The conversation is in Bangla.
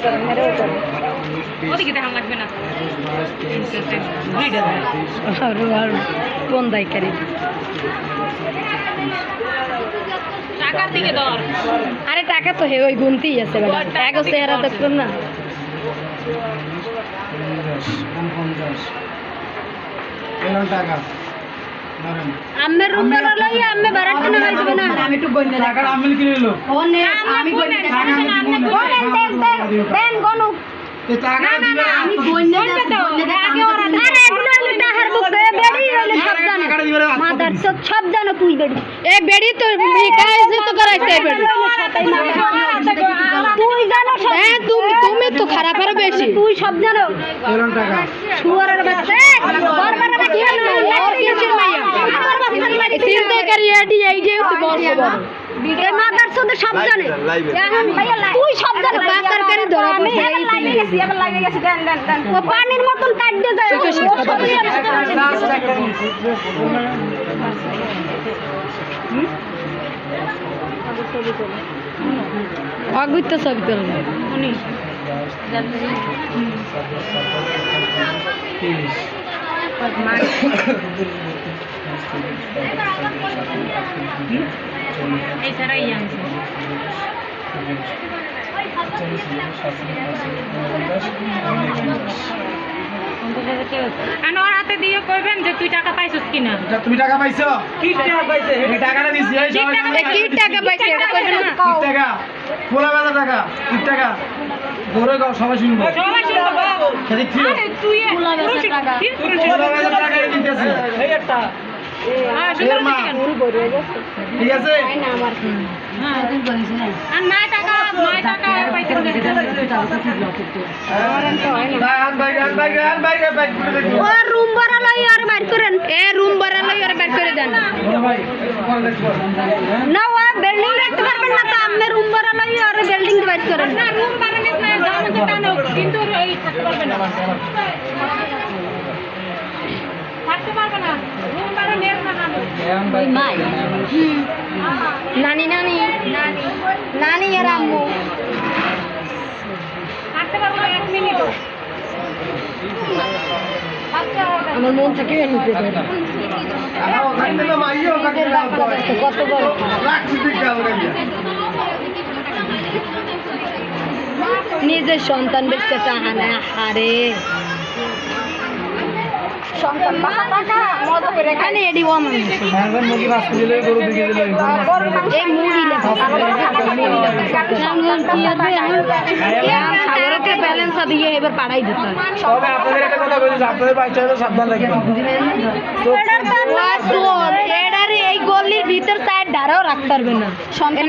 করে মেরেও করে ওদিকে দেখান লাগবে না কোন দায়িকারী টাকার দিকে ধর আরে টাকা তো হে ওই গুনতেই আছে এক চেহারা দেখুন না আমের রুম বড় লইয়া আম্মে বারাটা না হইবে না আমি একটু গন্নে টাকা আমিল কি হলো ওনে আমি গন্নে দেন গনু টাকা দিবে আমি গন্নে আগে ওরা আরে এগুলো হলো টাকার বুক বেড়ি হইলো সব জানে মাদার সব জানো তুই বেড়ি এ বেড়ি তো কাজ তো করাইছে বেড়ি তুই জানো সব হ্যাঁ তুমি তো খারাপ আর বেশি তুই সব জানো এলন টাকা সুয়ারের বাচ্চা বরবারে কি হলো ওর কিসের মাইয়া আমার বাচ্চার মারি চিন্তা করি এডি এই যে তুই বলছো বল এ মাদার সঙ্গে সব জানে তুই সব জানে বাচ্চার করে ধরা আমি এবার লাইনে গেছি দেন ও পানির মতন কাট দিয়ে যায় ও সবই অগুত্য ছবি তোলা এছাড়া ইয়াংছে আনোয়ার হাতে দিয়ে কইবেন যে তুই টাকা পাইছস কিনা তুমি টাকা পাইছো কি টাকা পাইছে এই টাকাটা দিছি এই কি টাকা পাইছে এটা কইবেন না কি টাকা খোলা বাজার টাকা কি টাকা জোরে গাও সবাই শুনবো সবাই শুনতে পাবো সেটা কি আরে তুই খোলা বাজার টাকা খোলা বাজার টাকা দিতেছি এই একটা সুন্দর মা ভুল বলে গেছে ঠিক আছে না আমার হ্যাঁ তুই বলিস না আর মায় টাকা পাইতে ও রুম ভাড়া লই আর বাইর করেন এ রুম ভাড়া লই আর বাইর করে দেন না ও বিল্ডিং দেখতে পারবেন না তো আপনি রুম ভাড়া লই আর বিল্ডিং বাইর করেন না রুম বানানিস না জানো তো টানো কিন্তু এই থাকতে পারবে না থাকতে পারবে না রুম বানানো নেই না ওই মাই নানি নানি নানি নানি আর আম্মু থাকতে পারবে না 1 মিনিটও আমার মন থেকে নিতে পারে কত বড় নিজের সন্তান বেঁচতে টাকা না হারে সন্তান টাকা মজা করে খালি এডি ওয়াম এখন মুরগি মাছ দিলে গরু দিকে দিলে এই মুড়ি লেখা সাগরকে ব্যালেন্স দিয়ে এবার পাড়াই দিতে তবে আপনাদের একটা কথা বলি আপনাদের বাচ্চাদের সাবধান রাখবেন এই গলির ভিতর সাইড ধারাও রাখতে পারবে না সন্তান